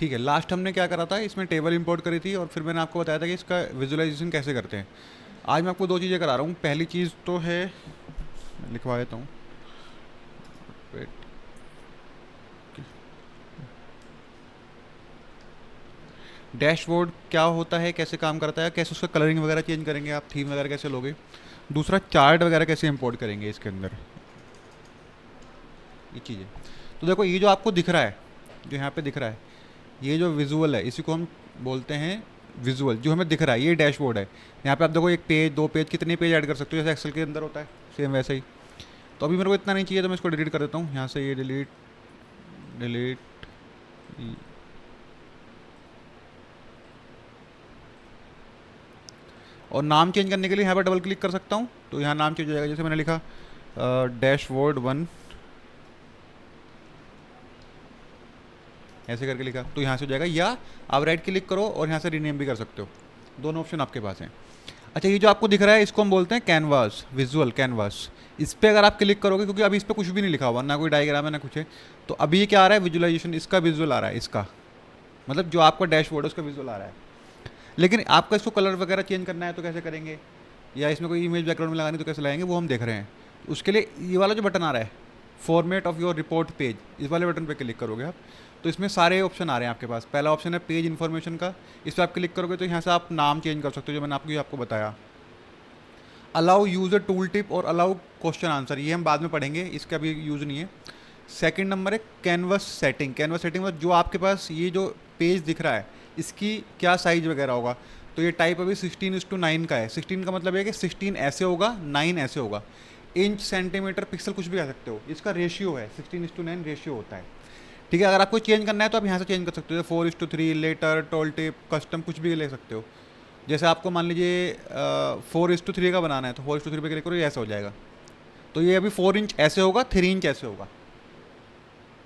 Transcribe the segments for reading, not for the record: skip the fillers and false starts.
ठीक है, लास्ट हमने क्या करा था, इसमें टेबल इंपोर्ट करी थी और फिर मैंने आपको बताया था कि इसका विजुअलाइजेशन कैसे करते हैं। आज मैं आपको दो चीज़ें करा रहा हूँ। पहली चीज़ तो है, मैं लिखवा देता हूँ, डैशबोर्ड क्या होता है, कैसे काम करता है, कैसे उसका कलरिंग वगैरह चेंज करेंगे, आप थीम वगैरह कैसे लोगे। दूसरा, चार्ट वगैरह कैसे इंपोर्ट करेंगे इसके अंदर, ये चीज़ें। तो देखो, ये जो आपको दिख रहा है, जो यहाँ पे दिख रहा है, ये जो विजुअल है, इसी को हम बोलते हैं विजुअल। जो हमें दिख रहा है ये डैशबोर्ड है। यहाँ पे आप देखो, एक पेज, दो पेज, कितने पेज ऐड कर सकते हो, जैसे एक्सेल के अंदर होता है, सेम वैसे ही। तो अभी मेरे को इतना नहीं चाहिए, तो मैं इसको डिलीट कर देता हूँ यहाँ से, ये डिलीट, डिलीट। और नाम चेंज करने के लिए यहाँ पर डबल क्लिक कर सकता हूँ, तो यहाँ नाम चेंज हो जाएगा। जैसे मैंने लिखा डैशबोर्ड 1, ऐसे करके लिखा, तो यहाँ से हो जाएगा। या आप राइट क्लिक करो और यहाँ से रीनेम भी कर सकते हो, दोनों ऑप्शन आपके पास हैं। अच्छा, ये जो आपको दिख रहा है इसको हम बोलते हैं कैनवास, विजुअल कैनवास। इस पर अगर आप क्लिक करोगे, क्योंकि अभी इस पर कुछ भी नहीं लिखा हुआ, ना कोई डायग्राम है ना कुछ है, तो अभी ये क्या आ रहा है, विजुअलाइजेशन, इसका विजुअल आ रहा है, इसका मतलब जो आपका डैशबोर्ड है उसका विजुअल आ रहा है। लेकिन आपका इसको कलर वगैरह चेंज करना है तो कैसे करेंगे, या इसमें कोई इमेज बैकग्राउंड में लगानी तो कैसे लगाएंगे, वो हम देख रहे हैं। उसके लिए ये वाला जो बटन आ रहा है, format of your report page, इस वाले बटन पे क्लिक करोगे आप, तो इसमें सारे ऑप्शन आ रहे हैं आपके पास। पहला ऑप्शन है पेज इन्फॉर्मेशन का, इस पर आप क्लिक करोगे तो यहाँ से आप नाम चेंज कर सकते हो, जो मैंने आपको बताया। अलाउ यूज़र टूल टिप और अलाउ क्वेश्चन आंसर, ये हम बाद में पढ़ेंगे, इसका भी यूज़ नहीं है। सेकंड नंबर है कैनवस सेटिंग। कैनवस सेटिंग मतलब जो आपके पास ये जो पेज दिख रहा है, इसकी क्या साइज वगैरह होगा। तो ये टाइप अभी 16:9 का है। 16 का मतलब है कि 16 ऐसे होगा, 9 ऐसे होगा। इंच, सेंटीमीटर, पिक्सल कुछ भी कह सकते हो, इसका रेशियो है, 16:9 रेशियो होता है। ठीक है, अगर आपको चेंज करना है तो आप यहाँ से चेंज कर सकते हो, 4:3, लेटर, टोल टिप, कस्टम, कुछ भी ले सकते हो। जैसे आपको मान लीजिए 4:3 का बनाना है, तो 4:3 पे क्लिक करो, ये ऐसा हो जाएगा। तो ये अभी 4 इंच ऐसे होगा, 3 इंच ऐसे होगा।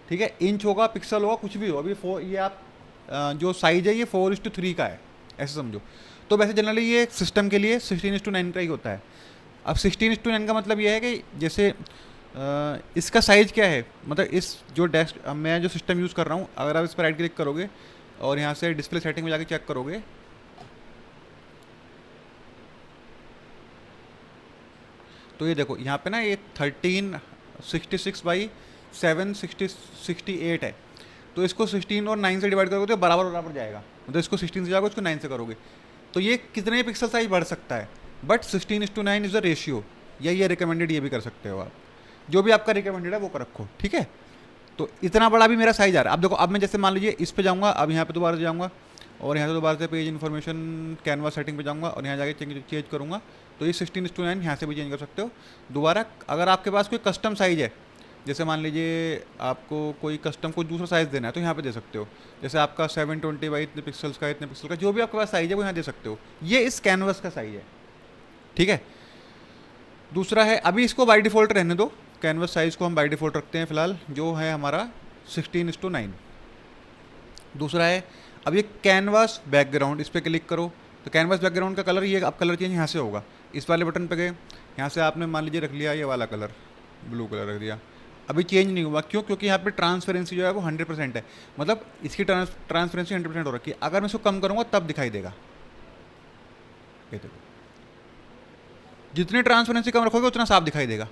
ठीक है, इंच होगा, पिक्सल होगा, कुछ भी हो। अभी ये आप जो साइज है ये 4:3 का है, ऐसे समझो। तो वैसे जनरली ये सिस्टम के लिए 16:9 का ही होता है। अब 16:9 का मतलब ये है कि जैसे इसका साइज़ क्या है, मतलब इस जो डेस्क मैं जो सिस्टम यूज़ कर रहा हूँ, अगर आप इस पर राइट क्लिक करोगे और यहाँ से डिस्प्ले सेटिंग में जाके चेक करोगे, तो ये देखो यहाँ पे ना ये 1366/768 है। तो इसको 16 और 9 से डिवाइड करोगे तो बराबर बराबर जाएगा, मतलब इसको 16 से जाएगा, इसको 9 से करोगे तो ये कितने पिक्सल साइज बढ़ सकता है। बट 16:9 इज़ अ रेशियो, या ये रिकमेंडेड, ये भी कर सकते हो आप, जो भी आपका रिकमेंडेड है वो कर रखो। ठीक है, तो इतना बड़ा भी मेरा साइज आ रहा है। अब देखो, अब मैं जैसे मान लीजिए इस पे जाऊँगा, अब यहाँ पे दोबारा जाऊँगा और यहाँ से दोबारा से पेज इन्फॉर्मेशन कैनवास सेटिंग पे जाऊँगा और यहाँ जाके चेंज करूँगा, तो ये 16:9 यहाँ से भी चेंज कर सकते हो दोबारा। अगर आपके पास कोई कस्टम साइज़ है, जैसे मान लीजिए आपको कोई कस्टम को दूसरा साइज़ देना है, तो यहाँ पे दे सकते हो। जैसे आपका 720 बाई इतने पिक्सल्स का, इतने पिक्सल का, जो भी आपके पास साइज़ है वो यहाँ दे सकते हो। ये इस कैनवस का साइज़ है। ठीक है, दूसरा है, अभी इसको बाई डिफ़ॉल्ट रहने दो, कैनवस साइज़ को हम बाई डिफ़ॉल्ट रखते हैं फिलहाल, जो है हमारा 16:9। दूसरा है, अब ये कैनवास बैकग्राउंड, इस पर क्लिक करो तो कैनवास बैकग्राउंड का कलर, ये अब कलर चेंज यहाँ से होगा। इस वाले बटन पे गए, यहाँ से आपने मान लीजिए रख लिया ये वाला कलर, ब्लू कलर रख दिया, अभी चेंज नहीं हुआ। क्यों? क्योंकि यहाँ पे ट्रांसपेरेंसी जो है वो 100% है, मतलब इसकी ट्रांसपेरेंसी 100% हो रखी है। अगर मैं इसको कम करूँगा तब दिखाई देगा, ये देखो, जितनी ट्रांसपेरेंसी कम रखोगे उतना साफ दिखाई देगा।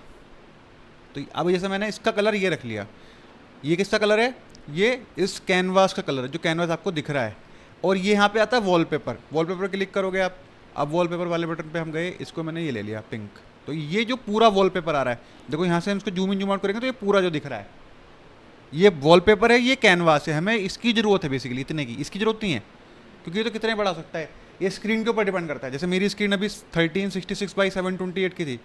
तो अब जैसे मैंने इसका कलर ये रख लिया, ये किसका कलर है, ये इस कैनवास का कलर है, जो कैनवास आपको दिख रहा है। और ये यहाँ पे आता है वॉलपेपर, वॉलपेपर क्लिक करोगे आप। अब वॉलपेपर वाले बटन पे हम गए, इसको मैंने ये ले लिया पिंक, तो ये जो पूरा वॉलपेपर आ रहा है, देखो यहाँ से हम इसको जूम इन जूम आउट करेंगे तो ये पूरा जो दिख रहा है ये वॉलपेपर है, ये कैनवास है। हमें इसकी ज़रूरत है बेसिकली, इतने की इसकी ज़रूरत नहीं है, क्योंकि ये तो कितने बड़ा हो सकता है, ये स्क्रीन के ऊपर डिपेंड करता है। जैसे मेरी स्क्रीन अभी 1366/728 की थी,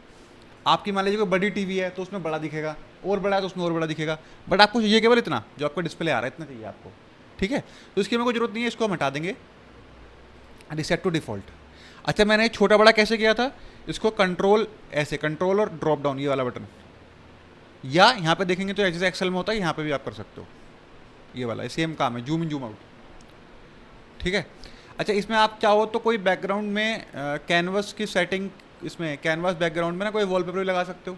आपकी मान लीजिए कोई बड़ी टीवी है तो उसमें बड़ा दिखेगा, और बड़ा है तो उसमें और बड़ा दिखेगा, बट आपको चाहिए केवल इतना, जो आपका डिस्प्ले आ रहा है इतना चाहिए आपको। ठीक है, तो इसकी हमें कोई जरूरत नहीं है, इसको हम हटा देंगे, रिसेट टू डिफॉल्ट। अच्छा, मैंने छोटा बड़ा कैसे किया था, इसको कंट्रोल ऐसे, कंट्रोल और ड्रॉप डाउन, ये वाला बटन, या यहाँ पे देखेंगे तो जैसे एक्सेल में होता है, यहाँ पे भी आप कर सकते हो, ये वाला सेम काम है, जूम इन जूम आउट। ठीक है, अच्छा, इसमें आप चाहो तो कोई बैकग्राउंड में कैनवस की सेटिंग, इसमें कैनवास बैकग्राउंड में ना कोई वॉलपेपर भी लगा सकते हो।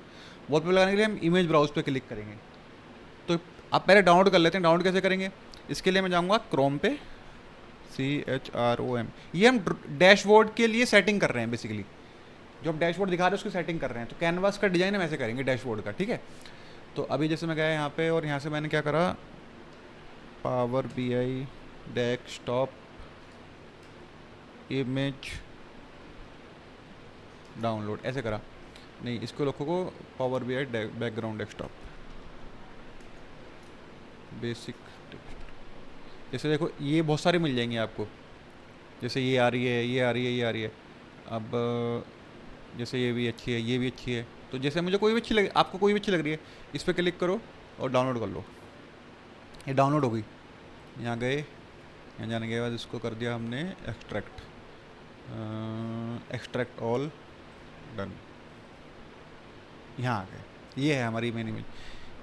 वॉलपेपर लगाने के लिए हम इमेज ब्राउज पे क्लिक करेंगे, तो आप पहले डाउनलोड कर लेते हैं। डाउनलोड कैसे करेंगे, इसके लिए मैं जाऊँगा क्रोम पे, CHROM। ये हम डैशबोर्ड के लिए सेटिंग कर रहे हैं बेसिकली, जो हम डैशबोर्ड दिखा रहे हैं उसकी सेटिंग कर रहे हैं। तो कैनवास का डिज़ाइन हम ऐसे करेंगे डैशबोर्ड का, ठीक है। तो अभी जैसे मैं गया यहाँ पे और यहाँ से मैंने क्या करा, power BI desktop image download ऐसे करा, नहीं इसको लोगों को power BI background desktop basic text. जैसे देखो ये बहुत सारे मिल जाएंगे आपको, जैसे ये आ रही है, ये आ रही है, ये आ रही है। अब जैसे ये भी अच्छी है, ये भी अच्छी है। तो जैसे मुझे कोई भी अच्छी लग, आपको कोई भी अच्छी लग रही है, इस पर क्लिक करो और डाउनलोड कर लो। ये डाउनलोड हो गई। यहाँ गए, यहाँ जाने के बाद इसको कर दिया हमने एक्सट्रैक्ट, एक्सट्रैक्ट ऑल, डन। यहाँ आ गए, ये है हमारी मेन इमेज,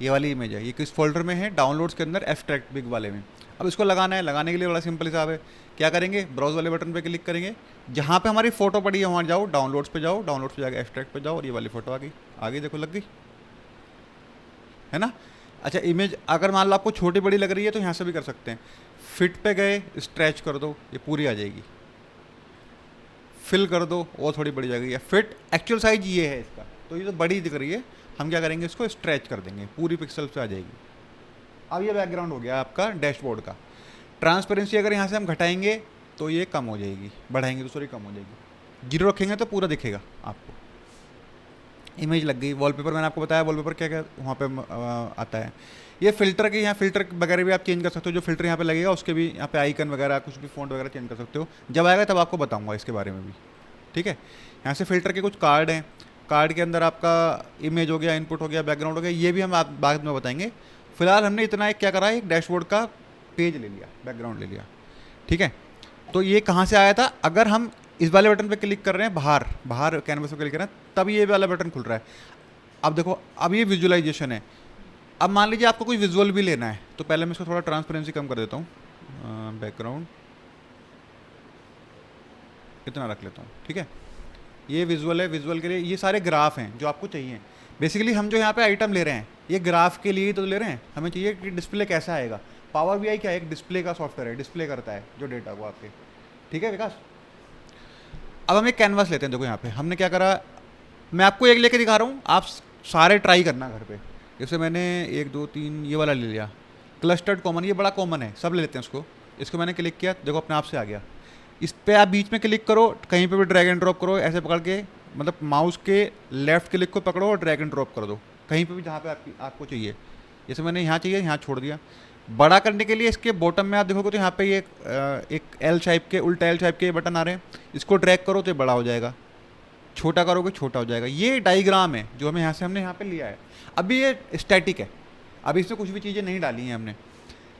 ये वाली इमेज है। ये किस फोल्डर में है, डाउनलोड्स के अंदर एक्सट्रैक्ट बिग वाले में। अब इसको लगाना है, लगाने के लिए बड़ा सिंपल हिसाब है। क्या करेंगे, ब्राउज वाले बटन पे क्लिक करेंगे, जहाँ पे हमारी फोटो पड़ी है वहाँ जाओ, डाउनलोड्स पे जाओ, डाउनलोड्स पे जाकर एक्सट्रैक्ट पे जाओ और ये वाली फोटो आ गई, देखो लग गई है ना। अच्छा इमेज अगर मान लो आपको छोटी बड़ी लग रही है तो यहाँ से भी कर सकते हैं। फिट पे गए, स्ट्रेच कर दो, ये पूरी आ जाएगी। फिल कर दो, और थोड़ी बड़ी जाएगी। या फिट एक्चुअल साइज ये है इसका, तो ये तो बड़ी दिख रही है, हम क्या करेंगे इसको स्ट्रेच कर देंगे, पूरी पिक्सल पे आ जाएगी। अब ये बैकग्राउंड हो गया आपका डैशबोर्ड का। ट्रांसपेरेंसी अगर यहाँ से हम घटाएंगे तो ये कम हो जाएगी, बढ़ाएंगे तो सॉरी कम हो जाएगी। 0 रखेंगे तो पूरा दिखेगा आपको। इमेज लग गई। वॉलपेपर मैंने आपको बताया, वॉलपेपर क्या क्या वहाँ पे आता है। ये फिल्टर के, यहाँ फिल्टर वगैरह भी आप चेंज कर सकते हो। जो फिल्टर यहाँ पे लगेगा उसके भी यहाँ पे आइकन वगैरह कुछ भी फ़ॉन्ट वगैरह चेंज कर सकते हो। जब आएगा तब आपको बताऊँगा इसके बारे में भी, ठीक है। यहाँ से फिल्टर के कुछ कार्ड हैं, कार्ड के अंदर आपका इमेज हो गया, इनपुट हो गया, बैकग्राउंड हो गया, ये भी हम आप बाद में बताएंगे। फिलहाल हमने इतना एक क्या करा, एक डैशबोर्ड का पेज ले लिया, बैकग्राउंड ले लिया, ठीक है। तो ये कहाँ से आया था, अगर हम इस वाले बटन पे क्लिक कर रहे हैं, बाहर कैनवस पे क्लिक कर रहे हैं, तब ये वाला बटन खुल रहा है। अब देखो, अब ये विजुअलाइजेशन है। अब मान लीजिए आपको कोई विजुअल भी लेना है, तो पहले मैं इसको थोड़ा ट्रांसपेरेंसी कम कर देता हूँ, बैकग्राउंड इतना रख लेता हूँ, ठीक है। ये विजुअल है, विजुअल के लिए ये सारे ग्राफ हैं जो आपको चाहिए। बेसिकली हम जो यहाँ पे आइटम ले रहे हैं, ये ग्राफ के लिए ही तो ले रहे हैं। हमें चाहिए कि डिस्प्ले कैसा आएगा। पावर BI क्या है, एक डिस्प्ले का सॉफ्टवेयर है, डिस्प्ले करता है जो डेटा को आपके, ठीक है विकास। अब हम एक कैनवास लेते हैं। देखो यहाँ पे हमने क्या करा, मैं आपको एक लेके दिखा रहा हूँ, आप सारे ट्राई करना घर पे। जैसे मैंने 1 2 3 ये वाला ले लिया, क्लस्टर्ड कॉमन, ये बड़ा कॉमन है, सब ले लेते हैं उसको। इसको मैंने क्लिक किया, देखो अपने आप से आ गया। इस पर आप बीच में क्लिक करो, कहीं पे भी ड्रैग एंड ड्रॉप करो, ऐसे पकड़ के, मतलब माउस के लेफ्ट क्लिक को पकड़ो और ड्रैग एंड ड्रॉप कर दो कहीं पे भी जहाँ पे आपको चाहिए। जैसे मैंने यहाँ चाहिए, यहाँ छोड़ दिया। बड़ा करने के लिए इसके बॉटम में आप देखोगे तो यहाँ पे ये एक L टाइप के, उल्टा L टाइप के बटन आ रहे हैं। इसको ड्रैग करो तो ये बड़ा हो जाएगा, छोटा करोगे छोटा हो जाएगा। ये डायग्राम है जो हमें हमने यहाँ पे लिया है। अभी ये स्टैटिक है, अभी इसमें कुछ भी चीज़ें नहीं डाली हैं हमने।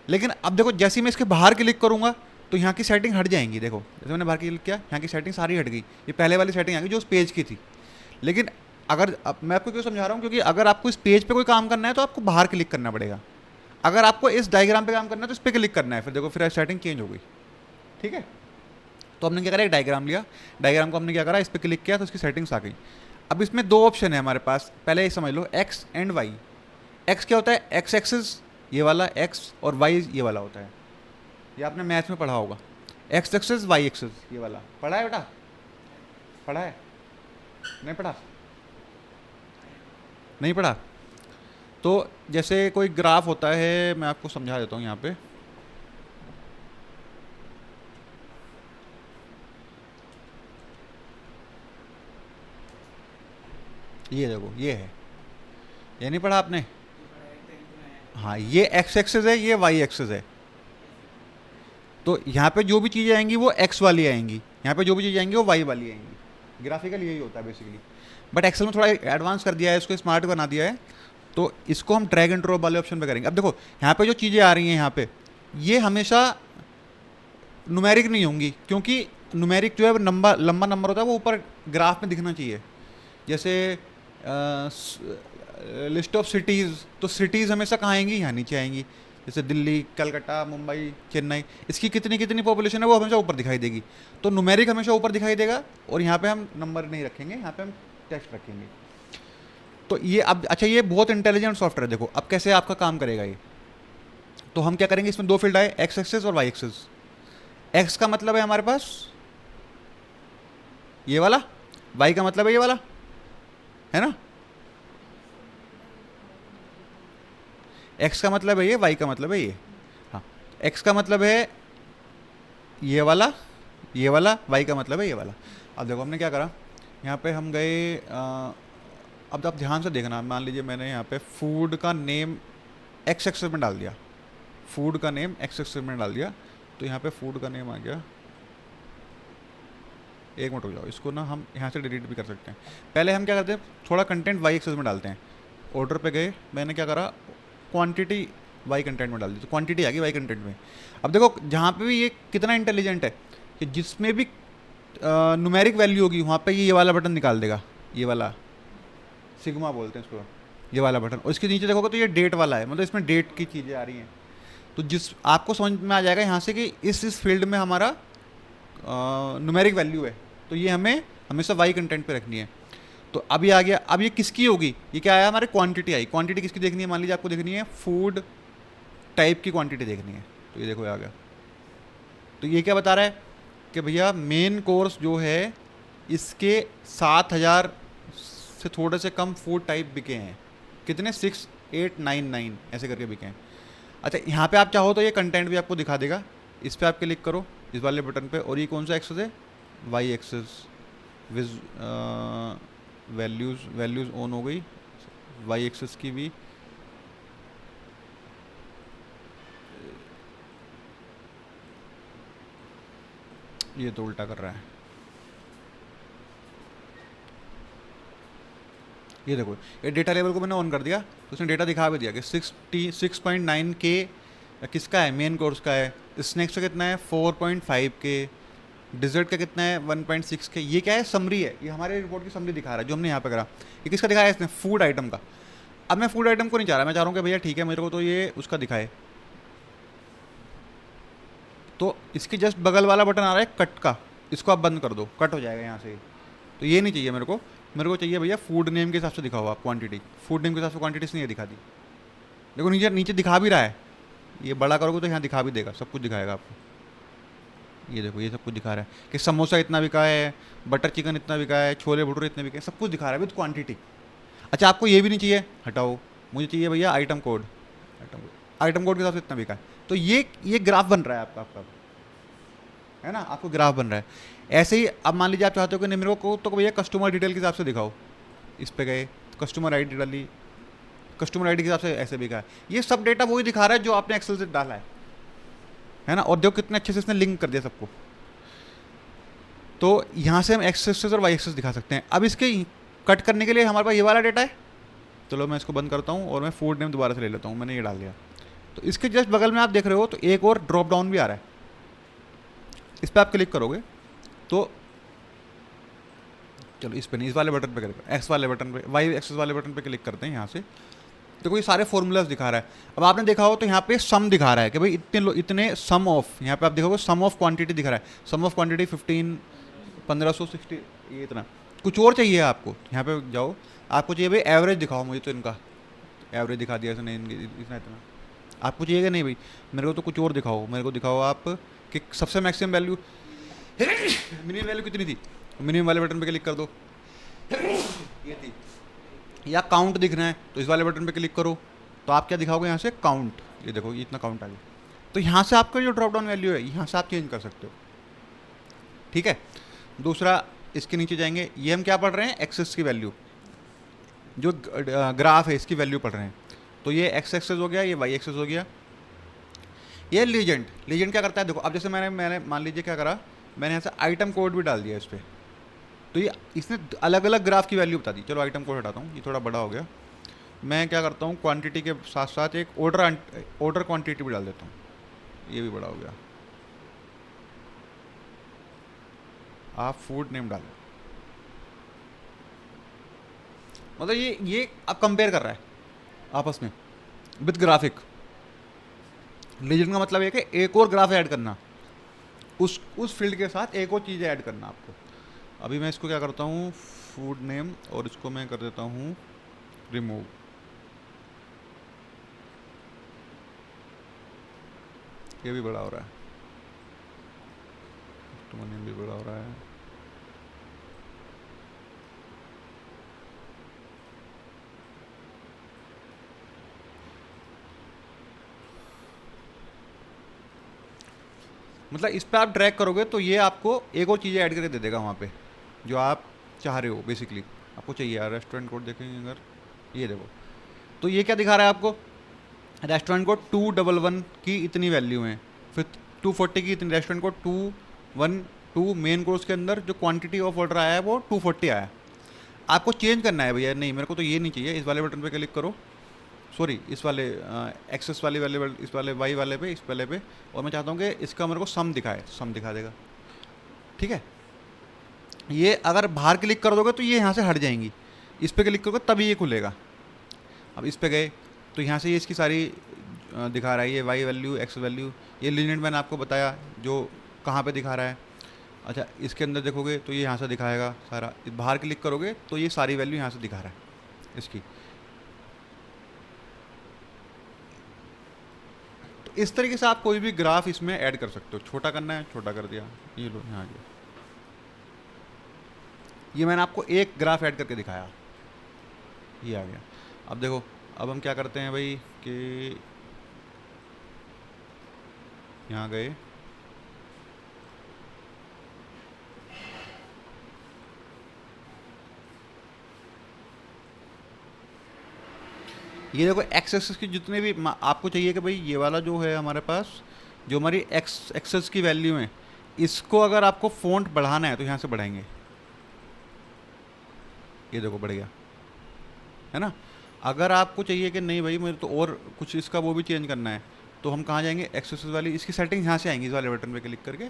लेकिन अब देखो, जैसे ही मैं इसके बाहर क्लिक करूँगा तो यहाँ की सेटिंग हट जाएंगी। देखो जैसे मैंने बाहर क्लिक किया, यहाँ की सेटिंग सारी हट गई। ये पहले वाली सेटिंग आ गई जो उस पेज की थी। लेकिन अगर, अब मैं आपको क्यों समझा रहा हूँ, क्योंकि अगर आपको इस पेज पे कोई काम करना है तो आपको बाहर क्लिक करना पड़ेगा। अगर आपको इस डायग्राम पे काम करना है तो इस पर क्लिक करना है, फिर देखो फिर सेटिंग चेंज हो गई, ठीक है। तो हमने क्या करा, एक डायग्राम लिया, डायग्राम को हमने क्या करा, इस पर क्लिक किया तो उसकी सेटिंग्स आ गई। अब इसमें 2 ऑप्शन है हमारे पास, पहले ये समझ लो, एक्स एंड वाई। एक्स क्या होता है, एक्स एक्सिस ये वाला एक्स, और वाई ये वाला होता है। ये आपने मैथ में पढ़ा होगा, एक्स एक्सिस वाई एक्सिस ये वाला पढ़ा है बेटा, पढ़ा है नहीं पढ़ा, नहीं पढ़ा। तो जैसे कोई ग्राफ होता है, मैं आपको समझा देता हूँ यहाँ पे। ये देखो, ये है, ये नहीं पढ़ा आपने, हाँ ये एक्स एक्सिस है, ये वाई एक्सिस है। तो यहाँ पे जो भी चीज़ें आएंगी वो एक्स वाली आएंगी, यहाँ पे जो भी चीज़ें आएंगी वो वाई वाली आएंगी। ग्राफिकल यही होता है बेसिकली, बट एक्सेल में थोड़ा एडवांस कर दिया है, इसको स्मार्ट बना दिया है। तो इसको हम ड्रैग एंड ड्रॉप वाले ऑप्शन पे करेंगे। अब देखो यहाँ पे जो चीज़ें आ रही हैं यहाँ पे, ये हमेशा न्यूमेरिक नहीं होंगी, क्योंकि न्यूमेरिक जो है नंबर, लंबा नंबर होता है, वो ऊपर ग्राफ में दिखना चाहिए। जैसे लिस्ट ऑफ सिटीज़, तो सिटीज़ हमेशा कहाँ आएंगी, यहाँ नीचे आएंगी। जैसे दिल्ली, कलकत्ता, मुंबई, चेन्नई, इसकी कितनी कितनी पॉपुलेशन है वो हमेशा ऊपर दिखाई देगी। तो न्यूमेरिक हमेशा ऊपर दिखाई देगा, और यहाँ पे हम नंबर नहीं रखेंगे, यहाँ पे हम टेक्स्ट रखेंगे। तो ये अब अच्छा, ये बहुत इंटेलिजेंट सॉफ्टवेयर है। देखो अब कैसे आपका काम करेगा ये। तो हम क्या करेंगे, इसमें दो फील्ड आए, एक्स एक्सेस और वाई एक्सेस। एक्स का मतलब है हमारे पास ये वाला, वाई का मतलब है ये वाला, है ना। एक्स का मतलब है ये, वाई का मतलब है ये। हाँ, एक्स का मतलब है ये वाला, ये वाला, वाई का मतलब है ये वाला। अब देखो हमने क्या करा, यहाँ पे हम गए अब आप ध्यान से देखना, मान लीजिए मैंने यहाँ पे फूड का नेम एक्स एक्सेस में डाल दिया, फूड का नेम एक्स एक्सेस में डाल दिया, तो यहाँ पे फूड का नेम आ गया। एक मिनट रुक जाओ, इसको ना हम यहाँ से डिलीट भी कर सकते हैं। पहले हम क्या करते हैं, थोड़ा कंटेंट वाई एक्सेस में डालते हैं। ऑर्डर पे गए, मैंने क्या करा, क्वांटिटी वाई कंटेंट में डाल दी, तो क्वांटिटी आ गई वाई कंटेंट में। अब देखो जहाँ पे भी ये कितना इंटेलिजेंट है कि जिसमें भी न्यूमेरिक वैल्यू होगी वहाँ पे ये वाला बटन निकाल देगा, ये वाला सिग्मा बोलते हैं इसको, ये वाला बटन। और इसके नीचे देखोगे तो ये डेट वाला है, मतलब इसमें डेट की चीज़ें आ रही हैं। तो जिस आपको समझ में आ जाएगा यहाँ से कि इस फील्ड में हमारा न्यूमेरिक वैल्यू है, तो ये हमें हमेशा वाई कंटेंट पे रखनी है। तो अभी आ गया, अब ये किसकी होगी, ये क्या आया हमारे क्वांटिटी आई। क्वांटिटी किसकी देखनी है, मान लीजिए आपको देखनी है फूड टाइप की क्वांटिटी देखनी है, तो ये देखो आ गया। तो ये क्या बता रहा है कि भैया मेन कोर्स जो है इसके 7,000 से थोड़े से कम फूड टाइप बिके हैं। कितने, 6899 ऐसे करके बिके हैं। अच्छा यहाँ पे आप चाहो तो ये कंटेंट भी आपको दिखा देगा, इस पर आप क्लिक करो इस वाले बटन पे, और ये कौन सा एक्सेस है, वाई एक्सेस विज वैल्यूज़ ऑन हो गई, वाई एक्सेस की भी। ये तो उल्टा कर रहा है, ये देखो ये डेटा लेवल को मैंने ऑन कर दिया तो उसने डेटा दिखा भी दिया कि 6.9 के किसका है, मेन कोर्स का है। स्नैक्स का कितना है 4.5 के, डिजर्ट का कितना है 1.6 के। ये क्या है, समरी है, ये हमारे रिपोर्ट की समरी दिखा रहा है जो हमने यहाँ पे करा। ये किसका दिखाया है इसने, फूड आइटम का। अब मैं फूड आइटम को नहीं चाह रहा, मैं चाह रहा हूँ कि भैया ठीक है मेरे को तो ये उसका दिखाए। तो इसके जस्ट बगल वाला बटन आ रहा है कट का, इसको आप बंद कर दो, कट हो जाएगा यहाँ से। तो ये नहीं चाहिए मेरे को चाहिए भैया फूड नेम के हिसाब से दिखाओ आप क्वांटिटी। फूड नेम के हिसाब से क्वांटिटी इसने ये दिखा दी, देखो नीचे नीचे दिखा भी रहा है। ये बड़ा करोगे तो यहाँ दिखा भी देगा, सब कुछ दिखाएगा आपको। ये देखो ये सब कुछ दिखा रहा है कि समोसा इतना बिका है, बटर चिकन इतना बिका है, छोले भटूरे इतने बिके हैं, सब कुछ दिखा रहा है विद क्वांटिटी। अच्छा आपको ये भी नहीं चाहिए, हटाओ, मुझे चाहिए भैया आइटम कोड, आइटम कोड के हिसाब से इतना बिका है। तो ये ग्राफ बन रहा है आपका है ना, आपको ग्राफ बन रहा है। ऐसे ही अब मान लीजिए आप चाहते हो कि नहीं मेरे को तो भैया कस्टमर डिटेल के हिसाब से दिखाओ, इस पे गए कस्टमर आईडी डाली, कस्टमर आईडी के हिसाब से ऐसे बिका है। ये सब डेटा वही दिखा रहा है जो आपने एक्सेल से डाला है ना। और देखो कितने अच्छे से इसने लिंक कर दिया सबको। तो यहाँ से हम एक्स एक्सेस और वाई एक्सेस दिखा सकते हैं। अब इसके कट करने के लिए हमारे पास ये वाला डेटा है, चलो मैं इसको बंद करता हूँ और मैं फूड नेम दोबारा से ले लेता हूँ, मैंने ये डाल दिया। तो इसके जस्ट बगल में आप देख रहे हो तो एक और ड्रॉप डाउन भी आ रहा है, इस पर आप क्लिक करोगे तो चलो इस पे नहीं, इस वाले बटन पे क्लिक, एक्स वाले बटन पे, वाई एक्सेस वाले बटन पे क्लिक करते हैं। यहाँ से देखो ये सारे फॉर्मूलाज दिखा रहा है। अब आपने देखा हो तो यहाँ पे सम दिखा रहा है कि भाई इतने सम ऑफ, यहाँ पे आप देखोगे सम ऑफ क्वांटिटी दिख रहा है, सम ऑफ क्वांटिटी 15,160, ये इतना। कुछ और चाहिए आपको, यहाँ पे जाओ, आपको चाहिए भाई एवरेज दिखाओ मुझे, तो इनका एवरेज दिखा दिया इसने, इतना इतना। आपको चाहिए कि नहीं भाई, मेरे को तो कुछ और दिखाओ, मेरे को दिखाओ आप कि सबसे मैक्सिमम वैल्यू मिनिमम वैल्यू कितनी थी, मिनिमम वाले बटन पे क्लिक कर दो, ये थी। या काउंट दिख रहा है तो इस वाले बटन पे क्लिक करो, तो आप क्या दिखाओगे यहाँ से, काउंट। ये देखो ये इतना काउंट आ गया। तो यहाँ से आपका जो ड्रॉप डाउन वैल्यू है यहाँ से आप चेंज कर सकते हो, ठीक है। दूसरा इसके नीचे जाएंगे, ये हम क्या पढ़ रहे हैं, एक्सेस की वैल्यू, जो ग्राफ है इसकी वैल्यू पढ़ रहे हैं। तो ये एक्स एक्सेस हो गया, ये वाई एक्सेस हो गया। ये लीजेंड क्या करता है, देखो अब जैसे मैंने मान लीजिए क्या करा, मैंने यहाँ से आइटम कोड भी डाल दिया इस पर, तो ये इसने अलग अलग ग्राफ की वैल्यू बता दी। चलो आइटम कोड हटाता हूँ, ये थोड़ा बड़ा हो गया। मैं क्या करता हूँ, क्वांटिटी के साथ साथ एक ऑर्डर क्वांटिटी भी डाल देता हूँ, ये भी बड़ा हो गया। आप फूड नेम डालें, मतलब ये अब कंपेयर कर रहा है आपस में विद ग्राफिक। लीजेंड का मतलब है कि एक और ग्राफ ऐड करना, उस फील्ड के साथ एक और चीज़ ऐड करना आपको। अभी मैं इसको क्या करता हूँ, फूड नेम, और इसको मैं कर देता हूँ रिमूव। ये भी बड़ा हो रहा है, कस्टमर भी बड़ा हो रहा है। मतलब इस पर आप ड्रैग करोगे तो ये आपको एक और चीज़ें ऐड करके दे देगा वहाँ पे, जो आप चाह रहे हो बेसिकली आपको चाहिए। यार रेस्टोरेंट कोड देखेंगे अगर, ये देखो, तो ये क्या दिखा रहा है आपको, रेस्टोरेंट कोड 211 की इतनी वैल्यू है, फिर 240 की इतनी, रेस्टोरेंट कोड 212 मेन कोर्स के अंदर जो क्वांटिटी ऑफ ऑर्डर आया है वो 240 आया है। आपको चेंज करना है भैया, नहीं मेरे को तो ये नहीं चाहिए, इस वाले बटन पे क्लिक करो, सॉरी इस वाले एक्सेस वाले वाले इस वाले वाई वाले पे, इस वाले पे, और मैं चाहता हूँ कि इसका मेरे को सम दिखाए, सम दिखा देगा, ठीक है। ये अगर बाहर क्लिक कर दोगे तो ये यहाँ से हट जाएंगी, इस पर क्लिक करोगे तभी ये खुलेगा। अब इस पे गए तो यहाँ से ये इसकी सारी दिखा रहा है, ये वाई वैल्यू एक्स वैल्यू, ये लिमिट मैंने आपको बताया जो कहाँ पे दिखा रहा है। अच्छा इसके अंदर देखोगे तो ये यहाँ से दिखाएगा सारा, बाहर क्लिक करोगे तो ये सारी वैल्यू यहाँ से दिखा रहा है इसकी। तो इस तरीके से आप कोई भी ग्राफ इसमें ऐड कर सकते हो, छोटा करना है छोटा कर दिया, ये लो यहाँ ये मैंने आपको एक ग्राफ ऐड करके दिखाया, ये आ गया। अब देखो, अब हम क्या करते हैं भाई कि यहाँ गए, ये देखो एक्स एक्सेस की जितने भी आपको चाहिए कि भाई ये वाला जो है हमारे पास, जो हमारी एक्स एक्सेस की वैल्यू है, इसको अगर आपको फ़ॉन्ट बढ़ाना है तो यहाँ से बढ़ाएंगे, ये देखो बढ़ गया, है ना। अगर आपको चाहिए कि नहीं भाई मेरे तो और कुछ इसका वो भी चेंज करना है, तो हम कहाँ जाएंगे, एक्सेस वाली इसकी सेटिंग यहाँ से आएंगी, इस वाले बटन पे क्लिक करके,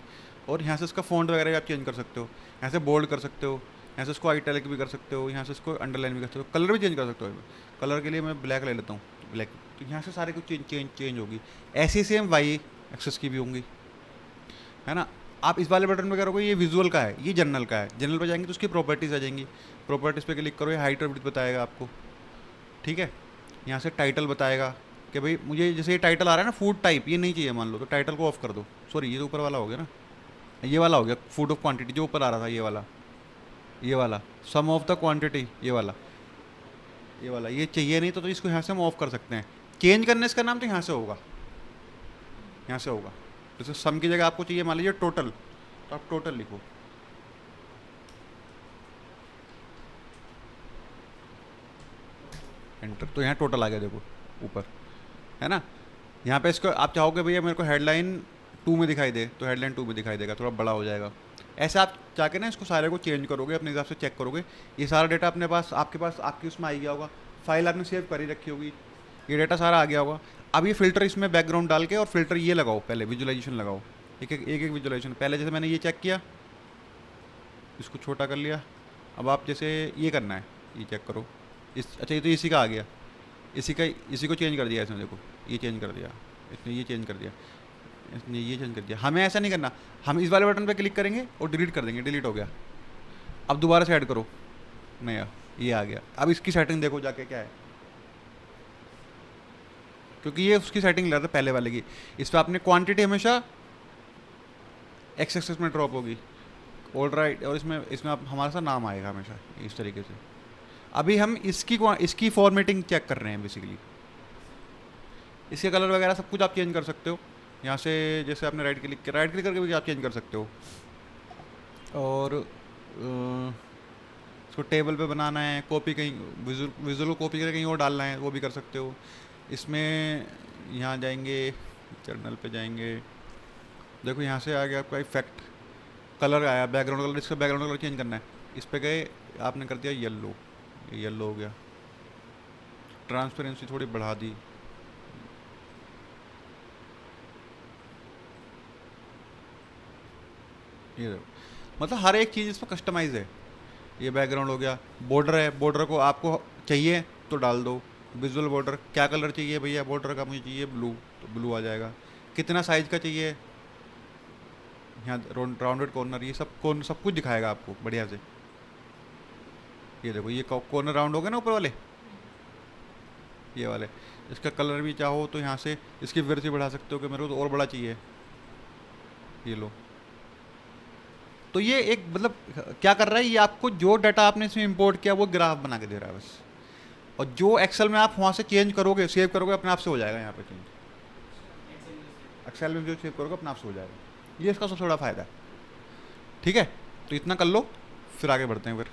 और यहाँ से इसका फ़ॉन्ट वगैरह आप चेंज कर सकते हो, यहाँ से बोल्ड कर सकते हो, यहाँ से इसको आइटैलिक भी कर सकते हो, यहाँ से इसको अंडरलाइन भी कर सकते हो, कलर भी चेंज कर सकते हो। कलर के लिए मैं ब्लैक ले लेता हूँ, ब्लैक, तो यहाँ से सारे कुछ चेंज होगी। ऐसी सेम वाई एक्सेस की भी होंगी, है ना। आप इस वाले बटन पे करोगे ये विजुअल का है, ये जनरल का है, जनरल पे जाएंगे तो उसकी प्रॉपर्टीज़ आ जाएंगी, प्रॉपर्टीज़ पे क्लिक करो, ये हाइट और विड्थ बताएगा आपको, ठीक है। यहाँ से टाइटल बताएगा कि भाई मुझे जैसे ये टाइटल आ रहा है ना फूड टाइप, ये नहीं चाहिए मान लो, तो टाइटल को ऑफ कर दो, सॉरी ये तो ऊपर वाला हो गया ना, ये वाला हो गया फूड ऑफ क्वांटिटी जो ऊपर आ रहा था, ये वाला सम ऑफ द क्वांटिटी, ये वाला ये चाहिए नहीं तो इसको यहाँ से हम ऑफ कर सकते हैं। चेंज करने इसका नाम तो यहाँ से होगा, यहाँ से होगा। जैसे सम की जगह आपको चाहिए मान लीजिए टोटल, तो आप टोटल लिखो, एंटर, तो यहाँ टोटल आ गया देखो ऊपर, है ना। यहाँ पे इसको आप चाहोगे भैया मेरे को हेडलाइन 2 में दिखाई दे, तो हेडलाइन 2 में दिखाई देगा, थोड़ा बड़ा हो जाएगा। ऐसे आप जाके ना इसको सारे को चेंज करोगे, अपने हिसाब से चेक करोगे, ये सारा डेटा अपने पास आपके उसमें आ गया होगा, फाइल आपने सेव करी रखी होगी, ये डेटा सारा आ गया होगा। अब ये फ़िल्टर इसमें बैकग्राउंड डाल के, और फिल्टर ये लगाओ, पहले विजुअलाइजेशन लगाओ, एक विजुअलाइजेशन। पहले जैसे मैंने ये चेक किया, इसको छोटा कर लिया, अब आप जैसे ये करना है, ये चेक करो, अच्छा ये तो इसी का आ गया, इसी को चेंज कर दिया इसने, देखो ये चेंज कर दिया इसने, ये चेंज कर दिया इसने, ये चेंज कर दिया। हमें ऐसा नहीं करना, हम इस वाले बटन पे क्लिक करेंगे और डिलीट कर देंगे, डिलीट हो गया। अब दोबारा से ऐड करो, नया, ये आ गया। अब इसकी सेटिंग देखो जाके क्या है, क्योंकि ये उसकी सेटिंग ले रहा था पहले वाले की। इस पर आपने क्वांटिटी हमेशा एक्स एक्सेस में ड्रॉप होगी, ऑल राइट, और इसमें आप हमारा सा नाम आएगा हमेशा इस तरीके से। अभी हम इसकी फॉर्मेटिंग चेक कर रहे हैं बेसिकली, इसके कलर वगैरह सब कुछ आप चेंज कर सकते हो यहाँ से। जैसे आपने राइट क्लिक करके भी आप चेंज कर सकते हो, और इसको टेबल पे बनाना है, कॉपी कहीं विजुअल को कॉपी करके कहीं और डालना है, वो भी कर सकते हो। इसमें यहाँ जाएंगे, जर्नल पे जाएंगे, देखो यहाँ से आ गया आपका इफेक्ट, कलर आया, बैकग्राउंड कलर, इसका बैकग्राउंड कलर चेंज करना है, इस पर गए आपने कर दिया येलो, ये येलो हो गया। ट्रांसपेरेंसी थोड़ी बढ़ा दी, ये देखो, मतलब हर एक चीज़ इसमें कस्टमाइज है। ये बैकग्राउंड हो गया, बॉर्डर है, बॉर्डर को आपको चाहिए तो डाल दो, विजुअल बॉर्डर, क्या कलर चाहिए भैया बॉर्डर का, मुझे चाहिए ब्लू, तो ब्लू आ जाएगा। कितना साइज का चाहिए, यहाँ राउंडेड कॉर्नर, ये सब कुछ दिखाएगा आपको बढ़िया से। ये देखो ये कॉर्नर राउंड हो गए ना ऊपर वाले, ये वाले। इसका कलर भी चाहो तो यहाँ से इसकी विड्थ भी बढ़ा सकते हो कि मेरे को तो और बड़ा चाहिए, ये लो। तो ये एक मतलब क्या कर रहा है, ये आपको जो डाटा आपने इसमें इंपोर्ट किया वो ग्राफ बना के दे रहा है बस। और जो एक्सेल में आप वहाँ से चेंज करोगे, सेव करोगे, अपने आप से हो जाएगा यहाँ पे चेंज। एक्सेल में जो सेव करोगे अपने आप से हो जाएगा। ये इसका सबसे बड़ा फ़ायदा है। ठीक है, तो इतना कर लो, फिर आगे बढ़ते हैं फिर।